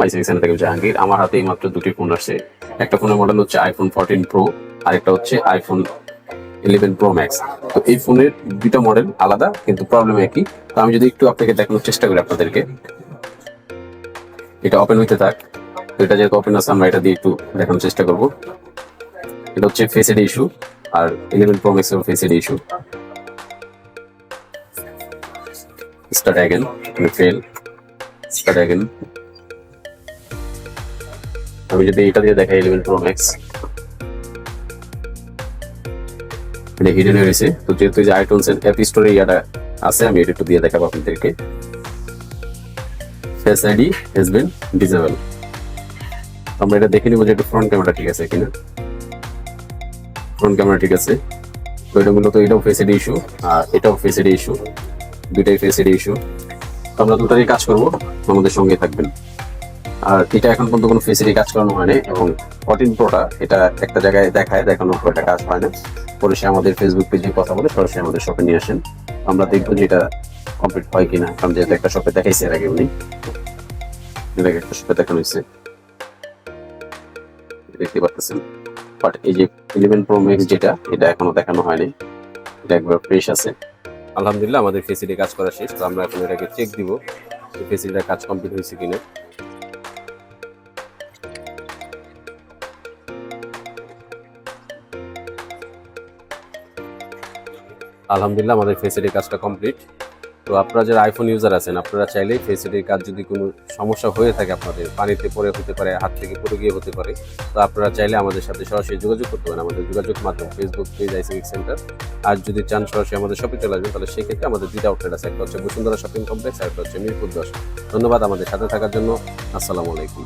ICICI centre থেকে জাহাঙ্গীর। আমার হাতে মাত্র দুটি ফোন আসছে। একটা ফোনের মডেল হচ্ছে iPhone 14 Pro, আর একটা হচ্ছে iPhone 11 Pro Max। তো এই ফোনের দুটো মডেল আলাদা, কিন্তু প্রবলেম একই। তো আমি যদি একটু আপনাকে দেখানোর চেষ্টা করি আপনাদেরকে, এটা ওপেন হইতে থাক। তো এটা যেহেতু ওপেন আছে, আমরা এটা দিয়ে একটু দেখানোর চেষ্টা করব। এটা হচ্ছে ফেস আইডি ইস্যু, আর 11 Pro Max এর face ID issue. Start again, fail, start again. আমি যদি এটা দিয়ে দেখাই 11 Pro Max, এটা হিডেন হয়েছে। তো যেহেতু যে আইটুনস এর অ্যাপ স্টোরে ইয়াটা আছে, আমি এটা একটু দিয়ে দেখাবো আপনাদেরকে। Face ID has been disable. আমরা এটা দেখে নিব যে একটু ফ্রন্ট ক্যামেরা ঠিক আছে কিনা। ফ্রন্ট ক্যামেরা ঠিক আছে। তো এটা মূলত এটাও ফেস আইডি ইস্যু, আর এটাও ফেস আইডি ইস্যু, দুইটাই ফেস আইডি ইস্যু। তো আমরা দুটারই কাজ করবো, আমাদের সঙ্গে থাকবেন। আর এটা এখন পর্যন্ত কোনো ফেস আইডি কাজ করানো হয়নি, এবং 14 প্রোটা এটা একটা জায়গায় দেখানোর পর এটা কাজ হয় না। পরে সে আমাদের ফেসবুক পেজে কথা বলে সরাসরি আমাদের শপে নিয়ে আসেন। আমরা দেখবো যে এটা কমপ্লিট হয় কিনা, কারণ যেহেতু একটা শপে দেখাইছে এর আগে, উনি এটাকে একটা শপে দেখানো হয়েছে, দেখতে পাচ্ছেন। বাট এই যে 11 Pro Max যেটা, এটা এখনো দেখানো হয়নি, এটা একবার ফ্রেশ আছে। আলহামদুলিল্লাহ আমাদের ফেসিলিটি কাজ করা শেষ। তো আমরা এখন এটাকে চেক দিব যে ফেসিলিটির কাজ কমপ্লিট হয়েছে কিনা। আলহামদুলিল্লাহ আমাদের ফেসিলিটির কাজটা কমপ্লিট। তো আপনারা যারা আইফোন ইউজার আছেন, আপনারা চাইলেই ফেসিলিটির কাজ যদি কোনো সমস্যা হয়ে থাকে, আপনাদের পানিতে পড়ে হতে পারে, হাত থেকে পড়ে গিয়ে হতে পারে, তো আপনারা চাইলে আমাদের সাথে সরাসরি যোগাযোগ করতে পারেন। আমাদের যোগাযোগ মাধ্যম ফেসবুক পেজ আইসিআইসি সেন্টার। আর যদি চান সরাসরি আমাদের শপে চলে আসবেন, তাহলে সেক্ষেত্রে আমাদের দুইটা আউটলেট আছে, একটা হচ্ছে বসুন্ধরা শপিং কমপ্লেক্স, আর একটা হচ্ছে মিরপুর 10। ধন্যবাদ আমাদের সাথে থাকার জন্য। আসসালামু আলাইকুম।